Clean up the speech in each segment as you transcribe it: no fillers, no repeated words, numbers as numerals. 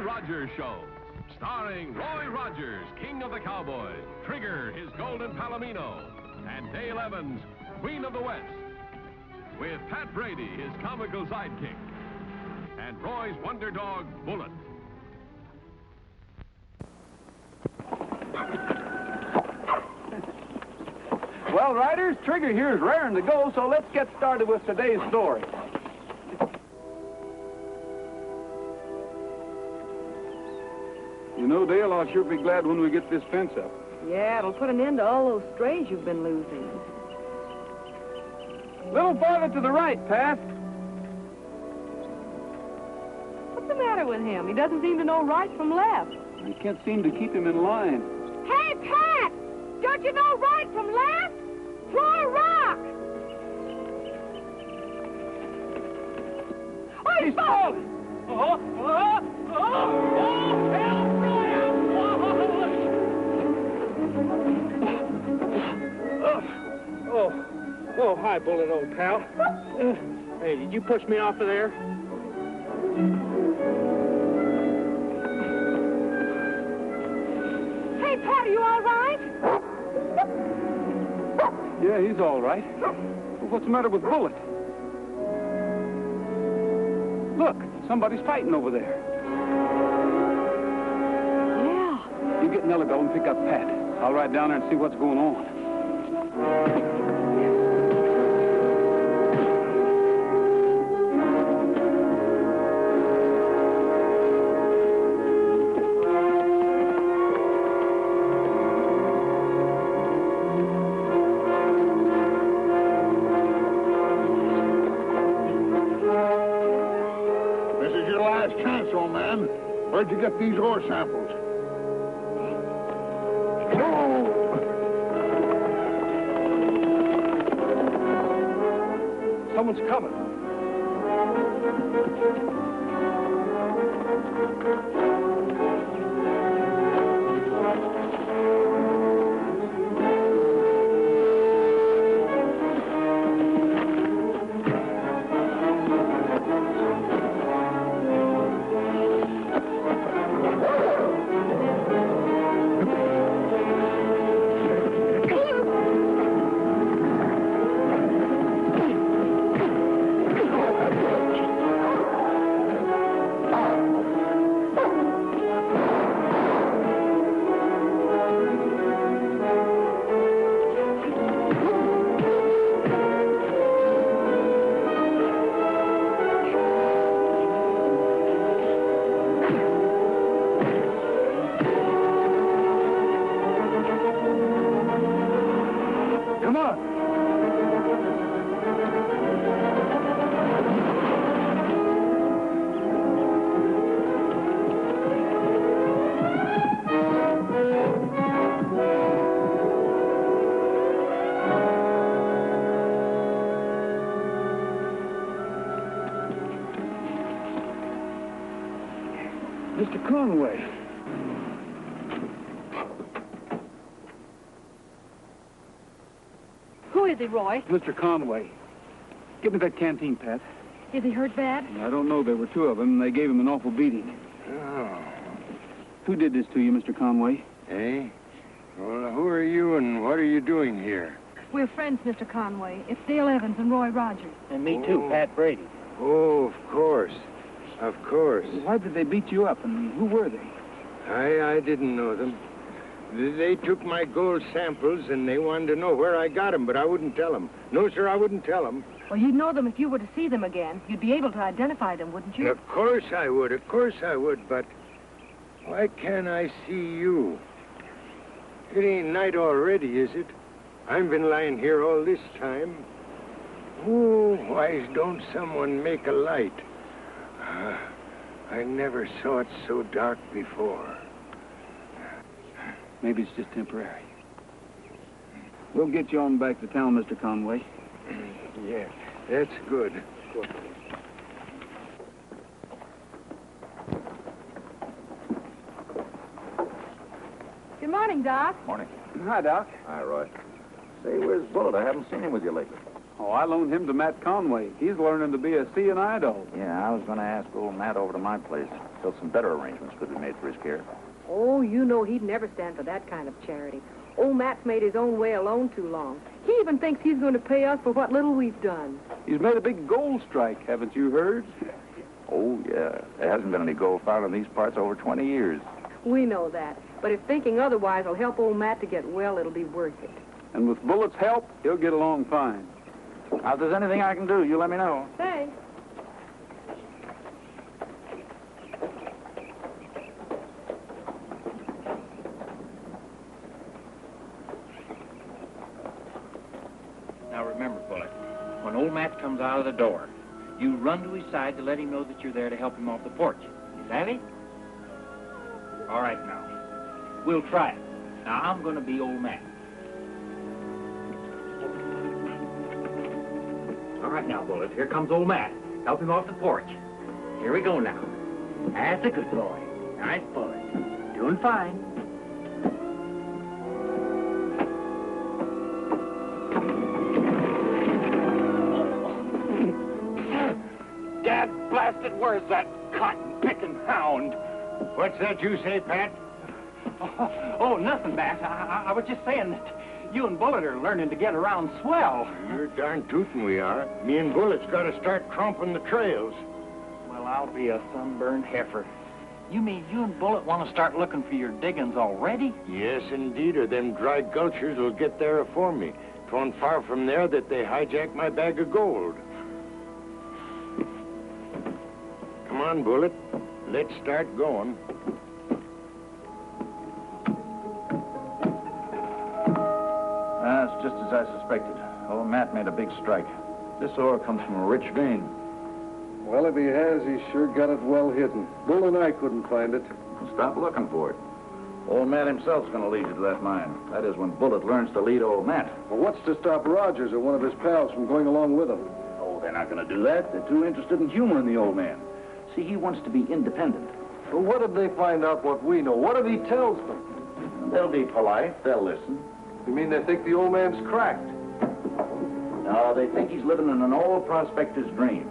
Rogers Show. Starring Roy Rogers, King of the Cowboys, Trigger, his golden Palomino, and Dale Evans, Queen of the West. With Pat Brady, his comical sidekick, and Roy's wonder dog, Bullet. Well, riders, Trigger here is raring to go, so let's get started with today's story. You know, Dale, I'll sure be glad when we get this fence up. Yeah, it'll put an end to all those strays you've been losing. A little farther to the right, Pat. What's the matter with him? He doesn't seem to know right from left. I can't seem to keep him in line. Hey, Pat! Don't you know right from left? Throw a rock! Oh, he's falling! Oh, hi, Bullet, old pal. Hey, did you push me off of there? Hey, Pat, are you all right? Yeah, he's all right. Well, what's the matter with Bullet? Look, somebody's fighting over there. Yeah. You get Nellybelle and pick up Pat. I'll ride down there and see what's going on. Where'd you get these ore samples? Someone's coming. Mr. Conway. Who is he, Roy? Mr. Conway. Give me that canteen, Pat. Is he hurt bad? I don't know. There were two of them, and they gave him an awful beating. Oh. Who did this to you, Mr. Conway? Eh? Well, who are you and what are you doing here? We're friends, Mr. Conway. It's Dale Evans and Roy Rogers. And me too, Pat Brady. Oh, of course. Of course. Why did they beat you up, and who were they? I didn't know them. They took my gold samples, and they wanted to know where I got them, but I wouldn't tell them. No, sir, I wouldn't tell them. Well, you'd know them if you were to see them again. You'd be able to identify them, wouldn't you? Of course I would, but why can't I see you? It ain't night already, is it? I've been lying here all this time. Oh, why don't someone make a light? I never saw it so dark before. Maybe it's just temporary. We'll get you on back to town, Mr. Conway. Yeah, that's good. Good morning, Doc. Morning. Hi, Doc. Hi, Roy. Say, where's Bullet? I haven't seen him with you lately. Oh, I loaned him to Matt Conway. He's learning to be a C&I dog. Yeah, I was going to ask old Matt over to my place till some better arrangements could be made for his care. Oh, you know he'd never stand for that kind of charity. Old Matt's made his own way alone too long. He even thinks he's going to pay us for what little we've done. He's made a big gold strike, haven't you heard? Oh, yeah. There hasn't been any gold found in these parts over 20 years. We know that. But if thinking otherwise will help old Matt to get well, it'll be worth it. And with Bullet's help, he'll get along fine. Now, if there's anything I can do, you let me know. Thanks. Now remember, Bullet, when old Matt comes out of the door, you run to his side to let him know that you're there to help him off the porch. You savvy? All right, now. We'll try it. Now, I'm going to be old Matt. All right, now, Bullet, here comes old Matt. Help him off the porch. Here we go now. That's a good boy. Nice boy. Doing fine. Dad blasted, where's that cotton-picking hound? What's that you say, Pat? Oh, nothing, Matt. I was just saying that you and Bullet are learning to get around swell. You're darn tootin' we are. Me and Bullet's got to start tromping the trails. Well, I'll be a sunburned heifer. You mean you and Bullet want to start looking for your diggings already? Yes, indeed, or them dry gulchers will get there afore me. 'Twa'n't far from there that they hijacked my bag of gold. Come on, Bullet. Let's start going. It's just as I suspected. Old Matt made a big strike. This ore comes from a rich vein. Well, if he has, he's sure got it well hidden. Bull and I couldn't find it. Stop looking for it. Old Matt himself's going to lead you to that mine. That is when Bullet learns to lead old Matt. Well, what's to stop Rogers or one of his pals from going along with him? Oh, they're not going to do that. They're too interested in humoring the old man. See, he wants to be independent. Well, what if they find out what we know? What if he tells them? They'll be polite. They'll listen. You mean they think the old man's cracked? No, they think he's living in an old prospector's dream.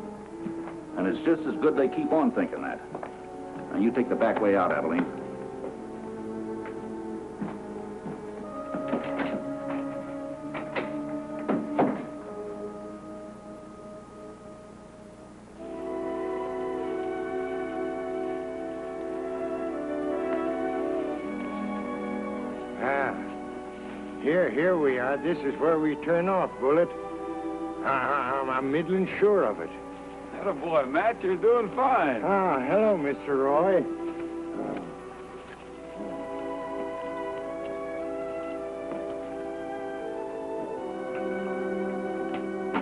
And it's just as good they keep on thinking that. Now, you take the back way out, Adeline. Here we are. This is where we turn off, Bullet. I'm middling sure of it. Attaboy, Matt, you're doing fine. Ah, hello, Mr. Roy.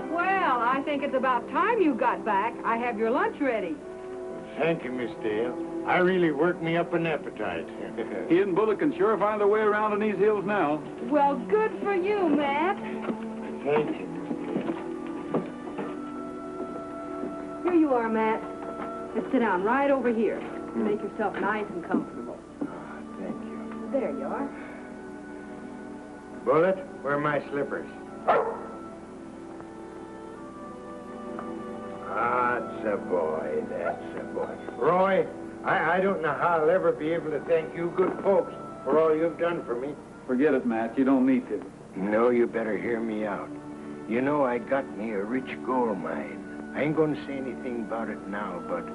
Well, I think it's about time you got back. I have your lunch ready. Thank you, Miss Dale. I really worked me up an appetite. He and Bullet can sure find their way around in these hills now. Well, good for you, Matt. Thank you, Miss Dale. Here you are, Matt. Just sit down right over here. Make yourself nice and comfortable. Thank you. There you are. Bullet, where are my slippers? That's a boy, that's a boy. Roy, I don't know how I'll ever be able to thank you good folks for all you've done for me. Forget it, Matt. You don't need to. No, you better hear me out. You know, I got me a rich gold mine. I ain't going to say anything about it now, but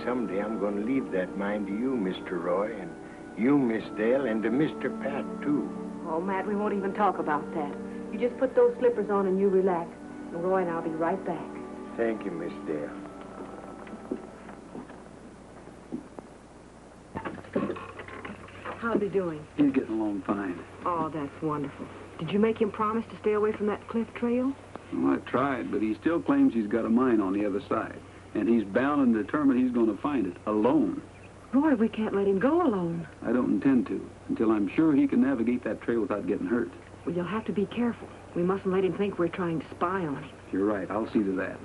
someday I'm going to leave that mine to you, Mr. Roy, and you, Miss Dale, and to Mr. Pat, too. Oh, Matt, we won't even talk about that. You just put those slippers on and you relax. And Roy and I'll be right back. Thank you, Miss Dale. How's he doing? He's getting along fine. Oh, that's wonderful. Did you make him promise to stay away from that cliff trail? Well, I tried, but he still claims he's got a mine on the other side. And he's bound and determined he's going to find it alone. Roy, we can't let him go alone. I don't intend to, until I'm sure he can navigate that trail without getting hurt. Well, you'll have to be careful. We mustn't let him think we're trying to spy on him. You're right. I'll see to that.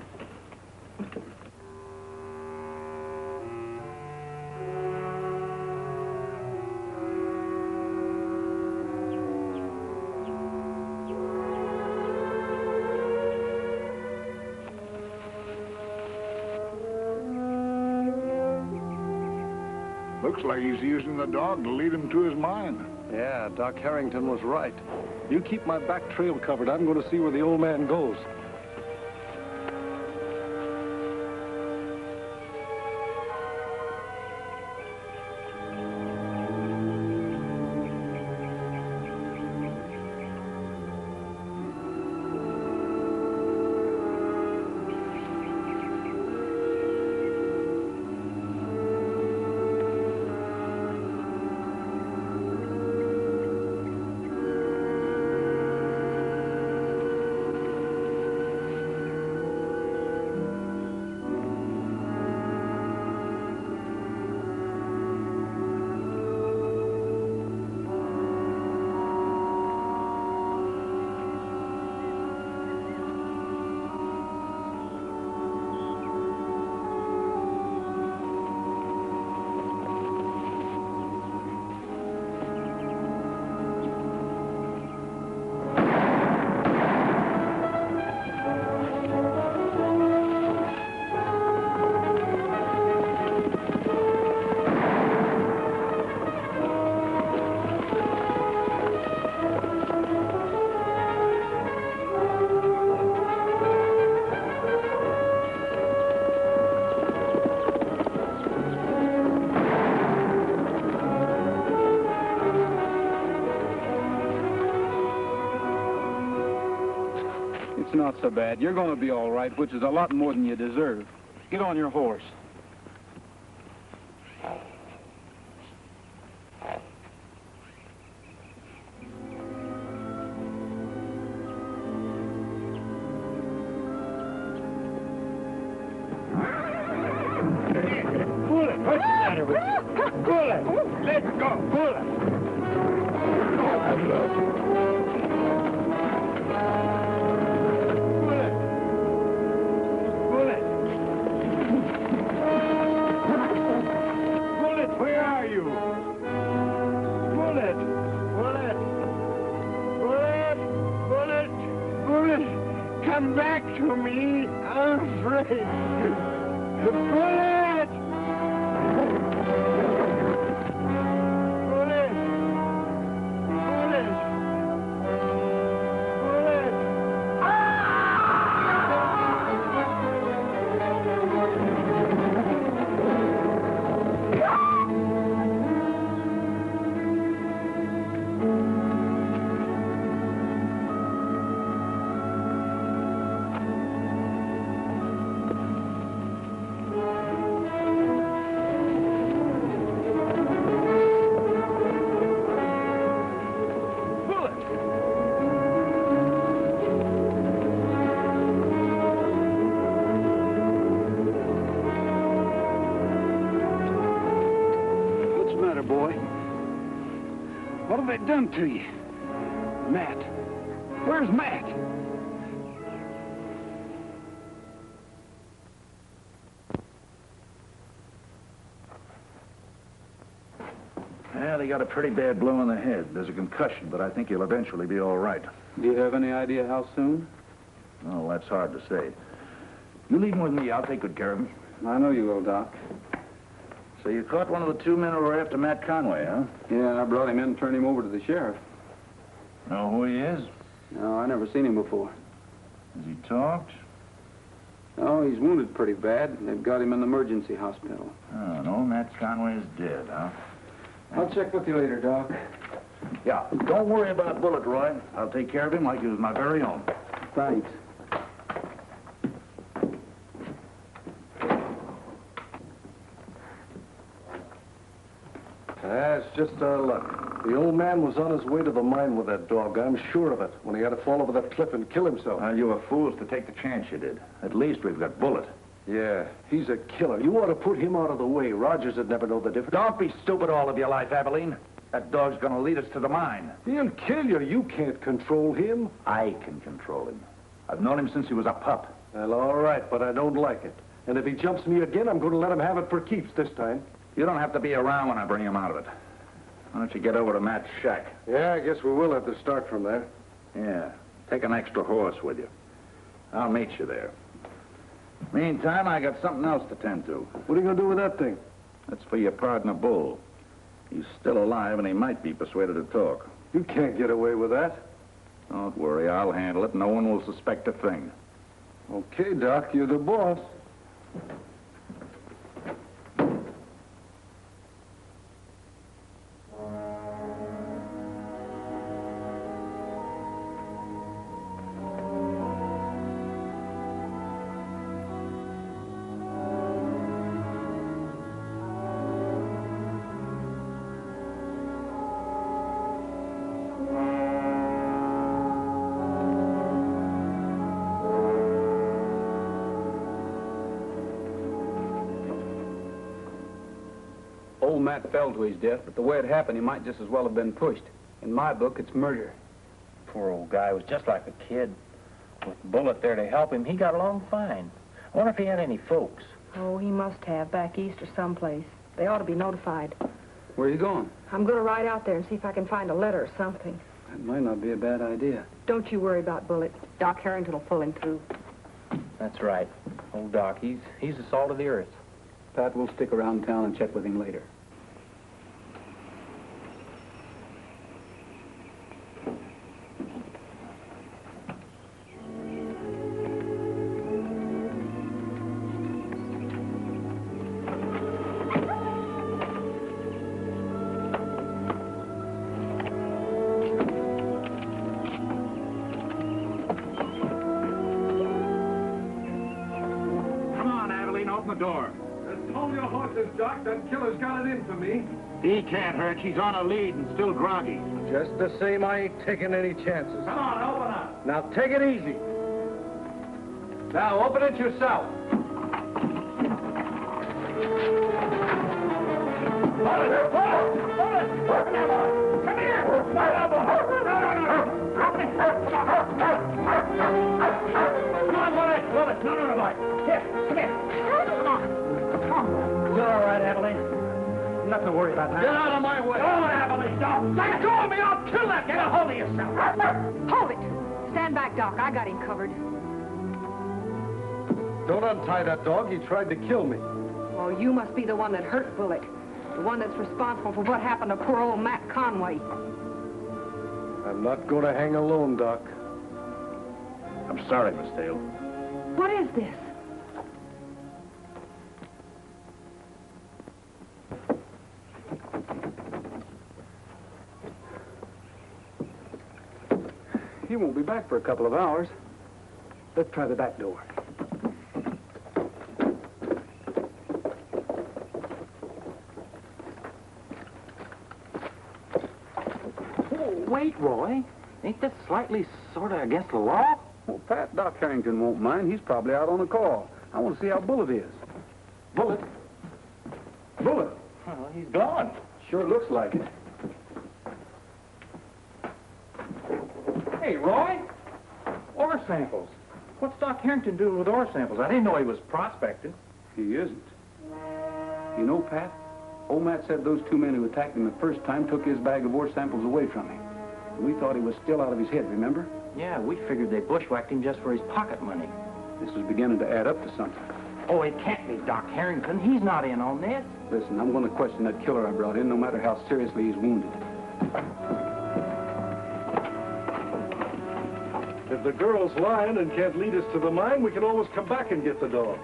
Looks like he's using the dog to lead him to his mine. Yeah, Doc Harrington was right. You keep my back trail covered. I'm going to see where the old man goes. It's not so bad. You're going to be all right, which is a lot more than you deserve. Get on your horse. Bullet, what's the matter with you? Bullet, let's go, Bullet. Come back to me. I'm afraid. Bullet! Bullet! Bullet! Bullet! Boy, what have they done to you? Matt. Where's Matt? Well, he got a pretty bad blow on the head. There's a concussion, but I think he'll eventually be all right. Do you have any idea how soon? Oh, that's hard to say. You leave him with me. I'll take good care of him. I know you will, Doc. So you caught one of the two men who were after Matt Conway, huh? Yeah, I brought him in and turned him over to the sheriff. Know who he is? No, I never seen him before. Has he talked? Oh, he's wounded pretty bad. They've got him in the emergency hospital. Oh, no, Matt Conway is dead, huh? I'll check with you later, Doc. Yeah, don't worry about Bullet, Roy. I'll take care of him like he was my very own. Thanks. That's just our luck. The old man was on his way to the mine with that dog. I'm sure of it, when he had to fall over that cliff and kill himself. You were fools to take the chance you did. At least we've got Bullet. Yeah, he's a killer. You ought to put him out of the way. Rogers would never know the difference. Don't be stupid all of your life, Abilene. That dog's gonna lead us to the mine. He'll kill you. You can't control him. I can control him. I've known him since he was a pup. Well, all right, but I don't like it. And if he jumps me again, I'm going to let him have it for keeps this time. You don't have to be around when I bring him out of it. Why don't you get over to Matt's shack? Yeah, I guess we will have to start from there. Yeah, take an extra horse with you. I'll meet you there. Meantime, I got something else to tend to. What are you going to do with that thing? That's for your partner, Bull. He's still alive, and he might be persuaded to talk. You can't get away with that. Don't worry, I'll handle it. No one will suspect a thing. Okay, Doc, you're the boss. Old Matt fell to his death, but the way it happened, he might just as well have been pushed. In my book, it's murder. Poor old guy was just like a kid. With Bullet there to help him, he got along fine. I wonder if he had any folks. Oh, he must have, back east or someplace. They ought to be notified. Where are you going? I'm going to ride out there and see if I can find a letter or something. That might not be a bad idea. Don't you worry about Bullet. Doc Harrington will pull him through. That's right. Old Doc, he's the salt of the earth. Pat will stick around town and check with him later. Door. Just hold your horses, Doc. That killer's got it in for me. He can't hurt. She's on a lead and still groggy. Just the same, I ain't taking any chances. Come on, open up. Now, take it easy. Now, open it yourself. Come here! Come on, Bullet! No, boy. Here, come here. Come on. You're all right, Abilene. Nothing to worry about now. Get out of my way. Go on, Abilene, don't. Let go of me, I'll kill that. Get a hold of yourself. Hold it. Stand back, Doc. I got him covered. Don't untie that dog. He tried to kill me. Oh, you must be the one that hurt Bullet. The one that's responsible for what happened to poor old Matt Conway. I'm not going to hang alone, Doc. I'm sorry, Miss Dale. What is this? He won't be back for a couple of hours. Let's try the back door. Wait, Roy. Ain't this slightly sort of against the law? Well, Pat, Doc Harrington won't mind. He's probably out on a call. I want to see how Bullet is. Bullet? Bullet? Well, he's gone. Sure looks like it. Hey, Roy. Ore samples. What's Doc Harrington doing with ore samples? I didn't know he was prospecting. He isn't. You know, Pat, old Matt said those two men who attacked him the first time took his bag of ore samples away from him. We thought he was still out of his head, remember? Yeah, we figured they bushwhacked him just for his pocket money. This was beginning to add up to something. Oh, it can't be Doc Harrington. He's not in on this. Listen, I'm going to question that killer I brought in, no matter how seriously he's wounded. If the girl's lying and can't lead us to the mine, we can always come back and get the dog.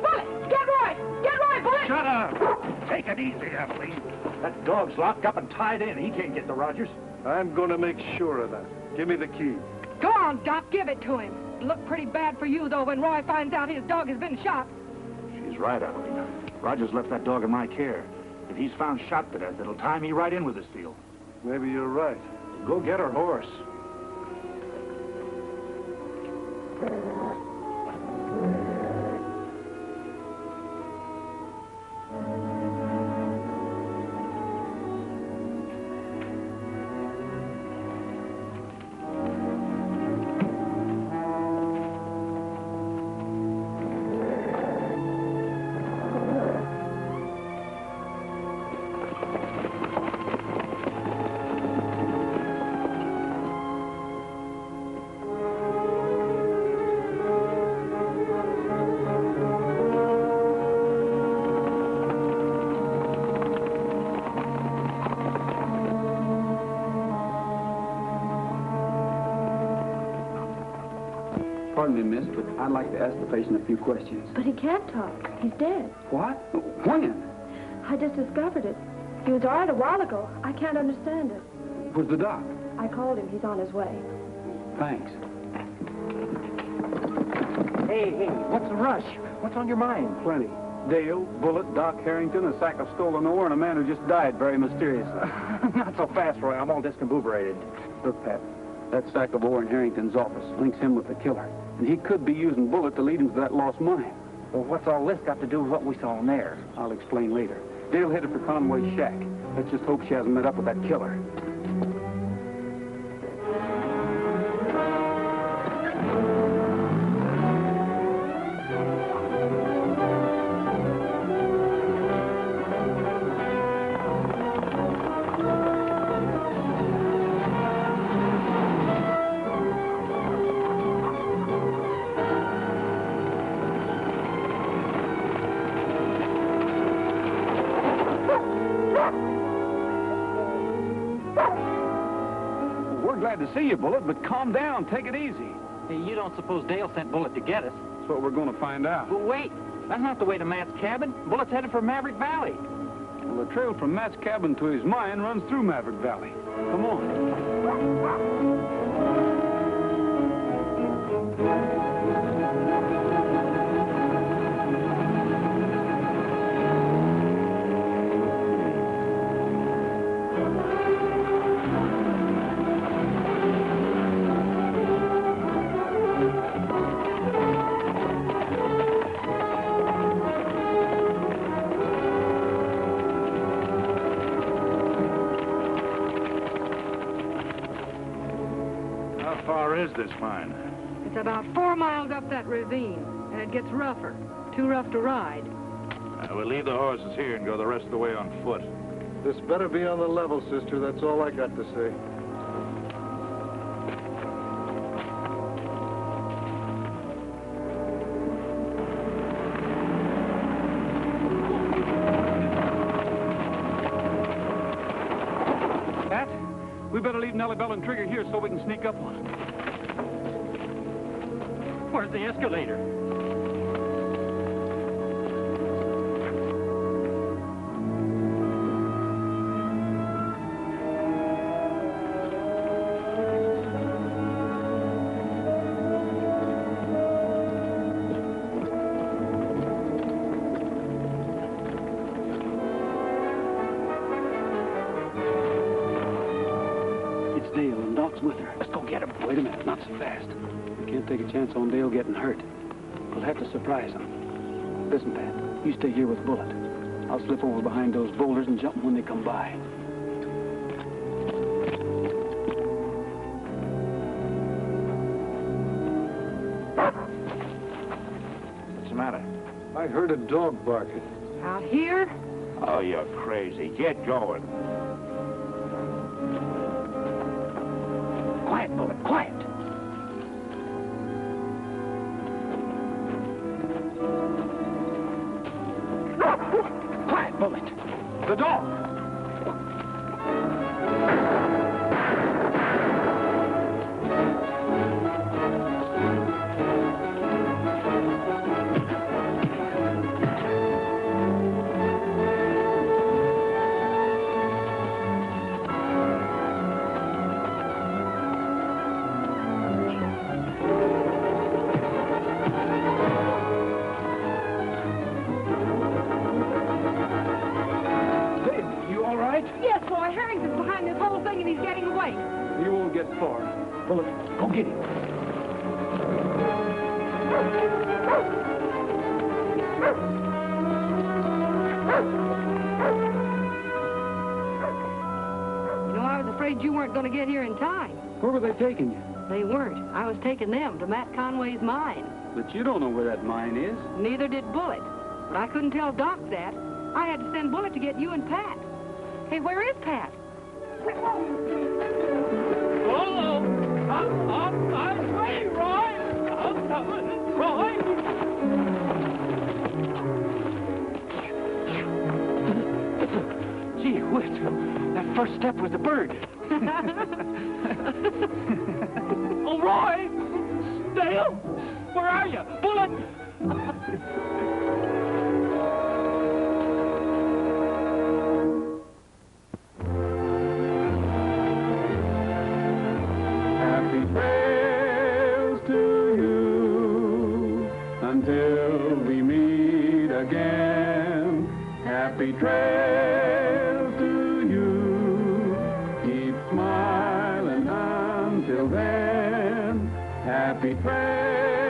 Bullet! Get Roy! Get Roy, Bullet! Shut up! Take it easy, Abilene. That dog's locked up and tied in. He can't get the Rogers. I'm going to make sure of that. Give me the key. Go on, Doc. Give it to him. It'll look pretty bad for you, though, when Roy finds out his dog has been shot. She's right, Abilene. Rogers left that dog in my care. If he's found shot to death, it'll tie me right in with this deal. Maybe you're right. Go get her horse. Pardon me, miss, but I'd like to ask the patient a few questions. But he can't talk. He's dead. What? When? I just discovered it. He was all right a while ago. I can't understand it. Where's the doc? I called him. He's on his way. Thanks. Hey, what's the rush? What's on your mind? Plenty. Dale, Bullet, Doc Harrington, a sack of stolen ore, and a man who just died very mysteriously. Not so fast, Roy. I'm all discombobulated. Look, Pat, that sack of ore in Harrington's office links him with the killer. And he could be using Bullet to lead him to that lost mine. Well, what's all this got to do with what we saw in there? I'll explain later. Dale headed for Conway's shack. Let's just hope she hasn't met up with that killer. Glad to see you, Bullet, but calm down. Take it easy. Hey, you don't suppose Dale sent Bullet to get us? That's what we're going to find out. But wait, that's not the way to Matt's cabin. Bullet's headed for Maverick Valley. Well, the trail from Matt's cabin to his mine runs through Maverick Valley. Come on. Where is this mine? It's about 4 miles up that ravine, and it gets rougher. Too rough to ride. We'll leave the horses here and go the rest of the way on foot. This better be on the level, sister. That's all I got to say. Pat, we better leave Nellybelle and Trigger here so we can sneak up on them. Where's the escalator? It's Dale, and Doc's with her. Let's go get him. Wait a minute, not so fast. We can't take a chance on Dale getting hurt. We'll have to surprise him. Listen, Pat, you stay here with Bullet. I'll slip over behind those boulders and jump when they come by. What's the matter? I heard a dog barking. Out here? Oh, you're crazy. Get going. Quiet, Bullet, quiet. Quiet, Bullet. The dog! Yes, boy. Harrington's behind this whole thing, and he's getting away. He won't get far. Bullet, go get him. You know, I was afraid you weren't going to get here in time. Where were they taking you? They weren't. I was taking them to Matt Conway's mine. But you don't know where that mine is. Neither did Bullet. But I couldn't tell Doc that. I had to send Bullet to get you and Pat. Hey, where is Pat? Hello. I'm ready, Roy. I'm coming, Roy. Gee whiz, that first step was a bird. Oh, Roy, stay Where are you? Bullet! Happy trails to you until we meet again. Happy trails to you. Keep smiling until then. Happy trails.